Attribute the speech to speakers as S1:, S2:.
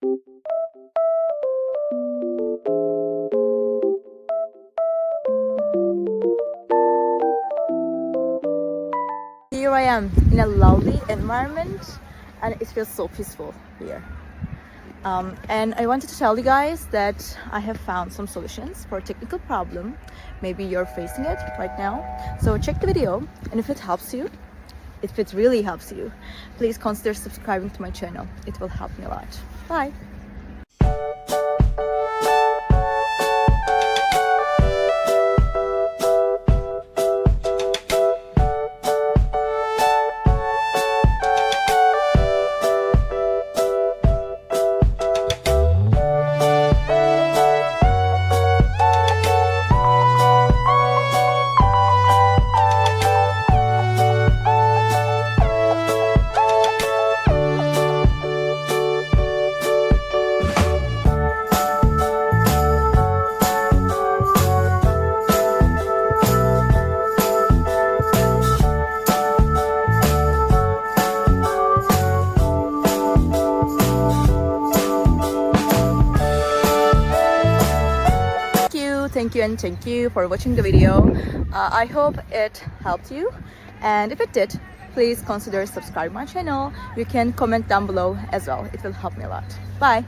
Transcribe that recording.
S1: Here I am in a lovely environment and it feels so peaceful here. And I wanted to tell you guys that I have found some solutions for a technical problem. Maybe you're facing it right now. So check the video, and if it helps you, if it really helps you, please consider subscribing to my channel. It will help me a lot. Bye! Thank you for watching the video. I hope it helped you, and if it did, please consider subscribing my channel. You can comment down below as well. It will help me a lot. Bye.